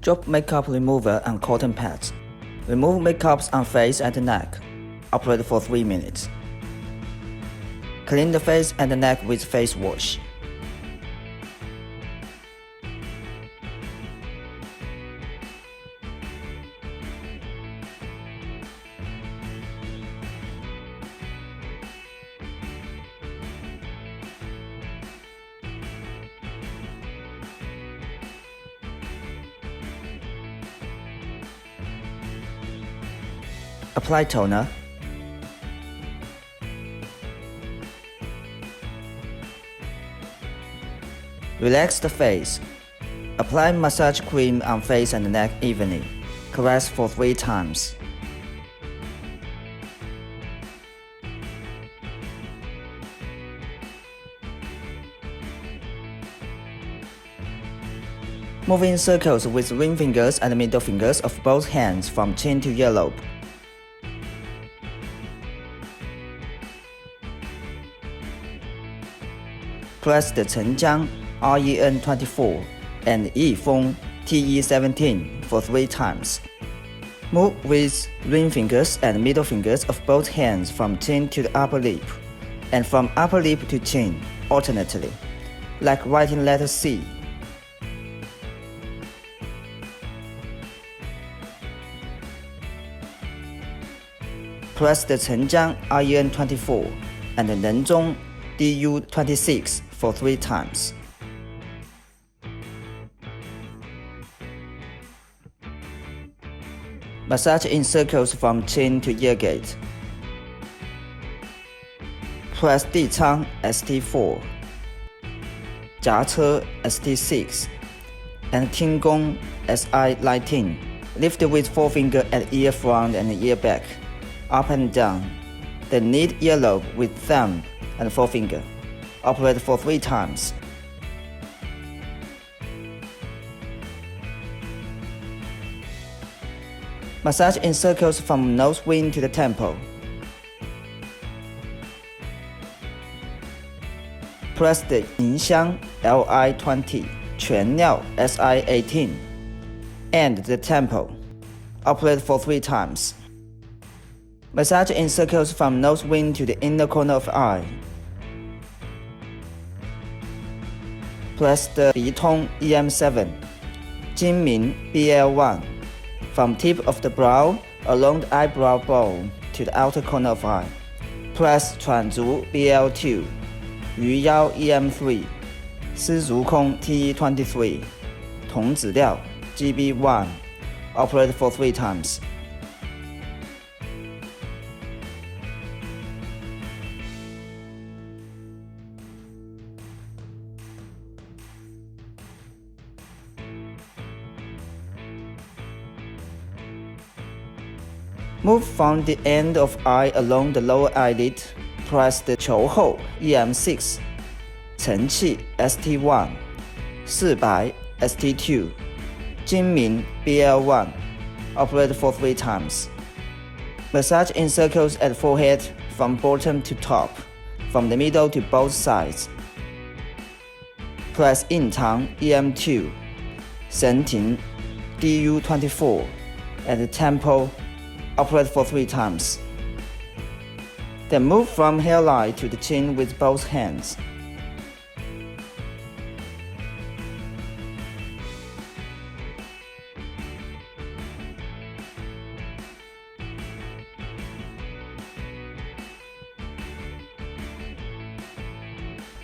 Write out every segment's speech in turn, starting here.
Drop makeup remover and cotton pads. Remove makeups on face and neck. Operate for 3 minutes. Clean the face and neck with face wash. Apply toner. Relax the face. Apply massage cream on face and neck evenly. Caress for 3 times. Move in circles with ring fingers and middle fingers of both hands from chin to earlobe. Press the Chengjiang REN24 and Yifeng TE17 for 3 times. Move with ring fingers and middle fingers of both hands from chin to the upper lip, and from upper lip to chin, alternately, like writing letter C. Press the Chengjiang REN24 and the Nenzhong DU26 for 3 times. Massage in circles from chin to ear gate. Press Dicang ST4, Jiache ST6, and Tinggong SI19. Lift with forefinger at ear front and ear back, up and down. Then knead earlobe with thumb and forefinger. Operate for 3 times. Massage in circles from nose wing to the temple. Press the Yinxiang LI20, Quanliao SI18, and the temple. Operate for 3 times. Massage in circles from nose wing to the inner corner of eye. Press the Bitong EM7, Jingming BL1, from tip of the brow along the eyebrow bone to the outer corner of eye. Press Chuanzu BL2, Yuyao EM3, Sizukong TE23, Tongziliao GB1. Operate for 3 times. Move from the end of eye along the lower eyelid. Press the Qiuhou EM6, Chengqi ST1, Sibai ST2, Jingming BL1. Operate for 3 times. Massage in circles at forehead from bottom to top, from the middle to both sides. Press Yintang EM2, Shenting DU24 at the temple. Operate for 3 times. Then move from hairline to the chin with both hands.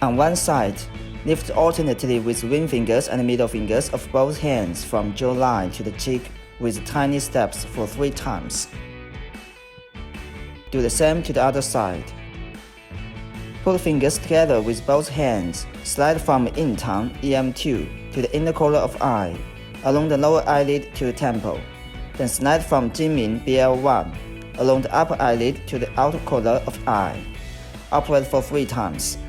On one side, lift alternately with ring fingers and middle fingers of both hands from jawline to the cheek with tiny steps for 3 times. Do the same to the other side. Put fingers together with both hands. Slide from Yintang EM2 to the inner corner of eye, along the lower eyelid to the temple. Then slide from Jingming BL1, along the upper eyelid to the outer corner of eye. Operate for 3 times.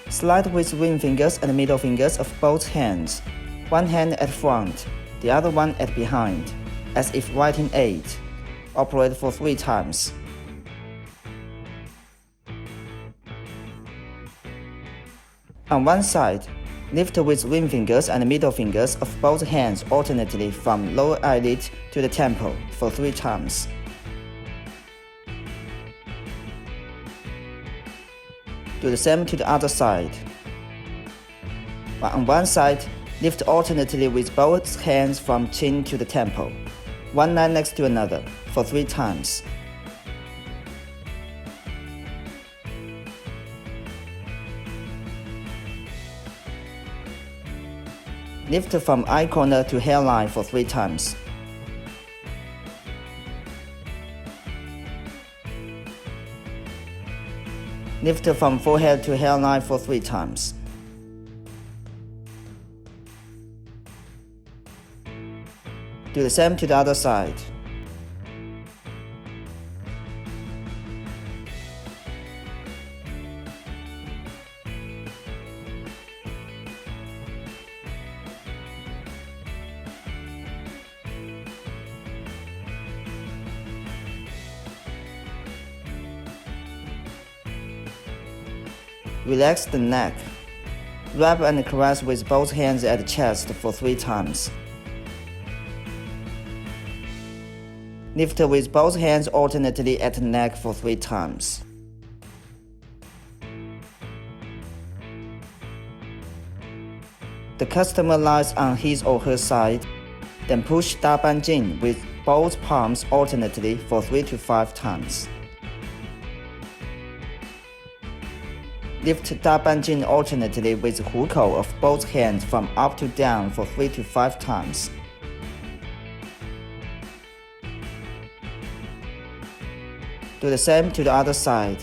Slide with ring fingers and middle fingers of both hands. One hand at front, the other one at behind, as if writing 8. Operate for 3 times. On one side, Lift with ring fingers and middle fingers of both hands alternately from lower eyelid to the temple for 3 times. Do the same to the other side. On one side, lift alternately with both hands from chin to the temple, one line next to another, for 3 times. Lift from eye corner to hairline for 3 times. Lift from forehead to hairline for 3 times. Do the same to the other side. Relax the neck. Rub and caress with both hands at the chest for 3 times. Lift with both hands alternately at the neck for 3 times. The customer lies on his or her side, then push daban jin with both palms alternately for 3 to 5 times. Lift daban jin alternately with hukou of both hands from up to down for 3 to 5 times. Do the same to the other side.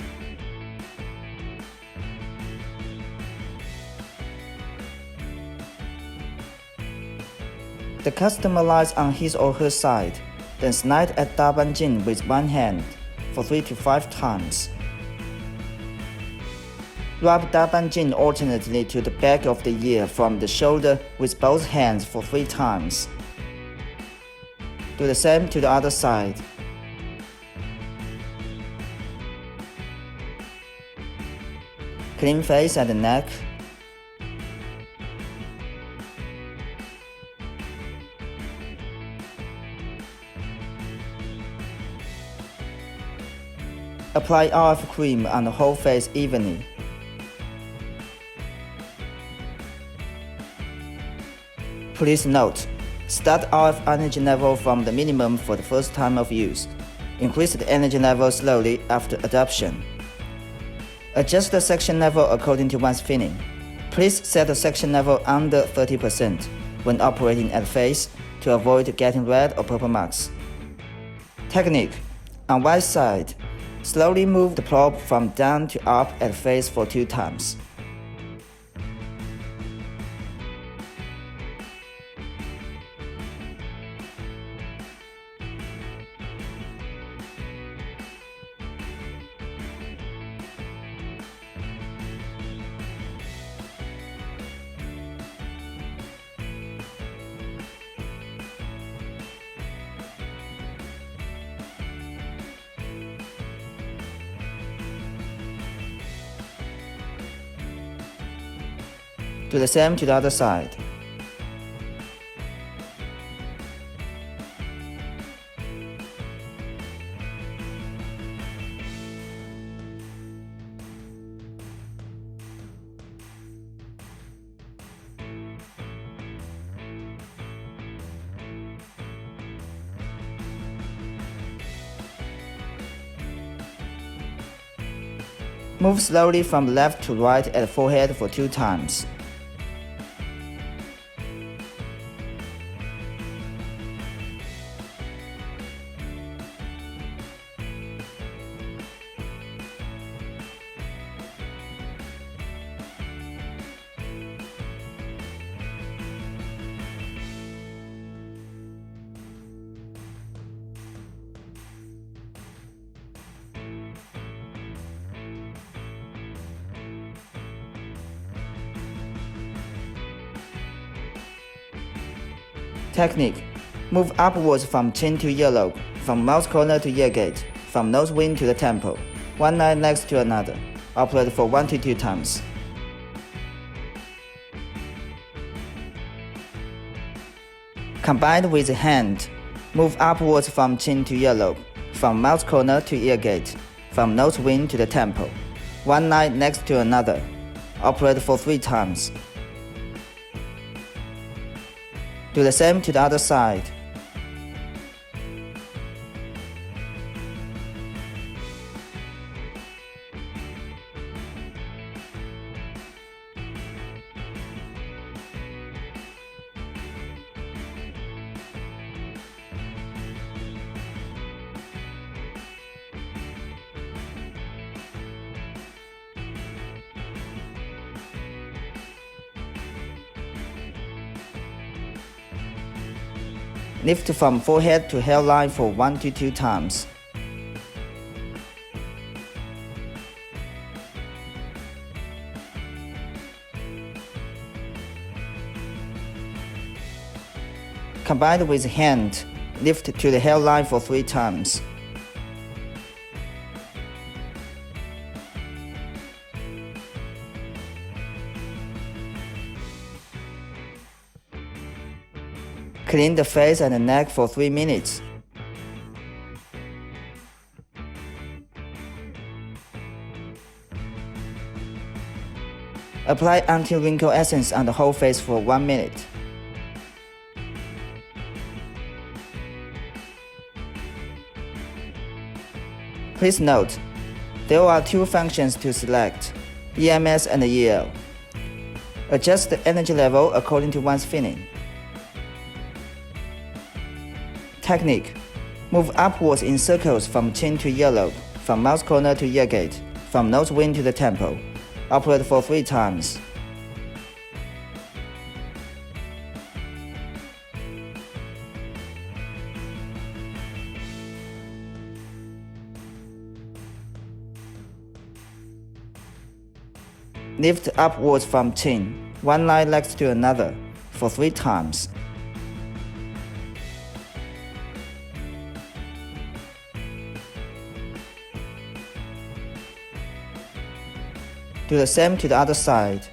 The customer lies on his or her side, then slide at daban jin with one hand for 3 to 5 times. Rub daban jin alternately to the back of the ear from the shoulder with both hands for 3 times. Do the same to the other side. Clean face and neck. Apply RF cream on the whole face evenly. Please note, start RF energy level from the minimum for the first time of use. Increase the energy level slowly after adoption. Adjust the section level according to one's feeling. Please set the section level under 30% when operating at face to avoid getting red or purple marks. Technique: on right side, slowly move the probe from down to up at face for 2 times. Do the same to the other side. Move slowly from left to right at forehead for 2 times. Technique: move upwards from chin to earlobe, from mouth corner to ear gate, from nose wing to the temple, one line next to another. Operate for 1 to 2 times. Combined with the hand, move upwards from chin to earlobe, from mouth corner to ear gate, from nose wing to the temple, one line next to another. Operate for 3 times. Do the same to the other side. Lift from forehead to hairline for 1 to 2 times. Combined with hand, lift to the hairline for 3 times. Clean the face and the neck for 3 minutes. Apply anti-wrinkle essence on the whole face for 1 minute. Please note, there are 2 functions to select, EMS and EL. Adjust the energy level according to one's feeling. Technique: move upwards in circles from chin to earlobe, from mouth corner to ear gate, from nose wing to the temple. Operate for 3 times. Lift upwards from chin, one line next to another, for 3 times. Do the same to the other side.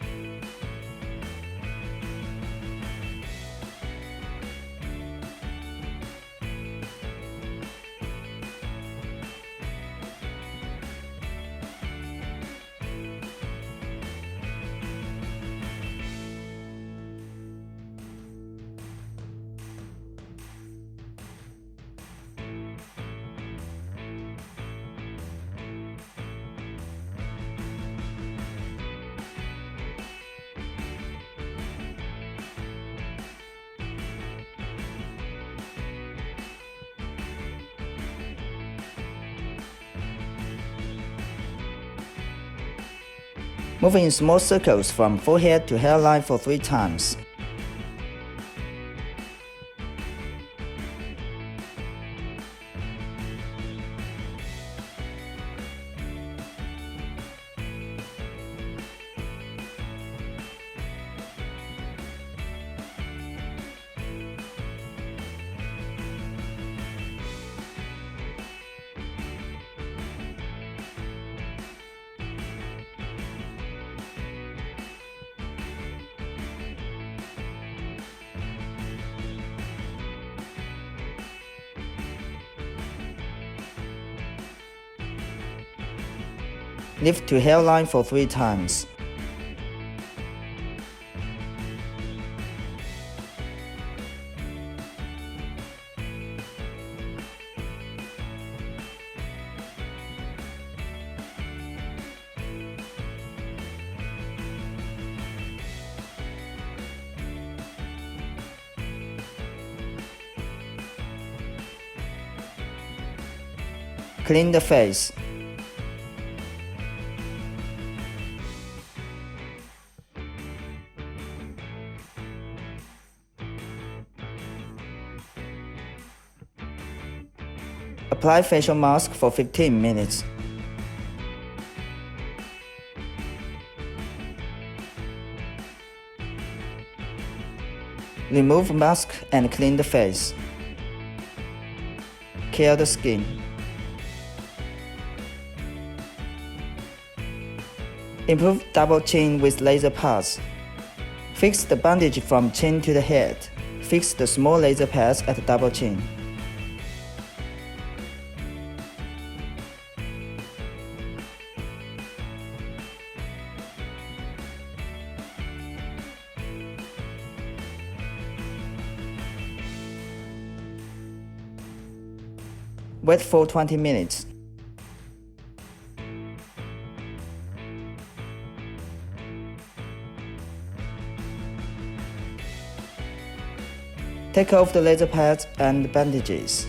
Move in small circles from forehead to hairline for 3 times. Lift to hairline for 3 times. Clean the face. Apply facial mask for 15 minutes. Remove mask and clean the face. Care the skin. Improve double chin with laser pass. Fix the bandage from chin to the head. Fix the small laser pads at the double chin. Wait for 20 minutes. Take off the laser pads and bandages.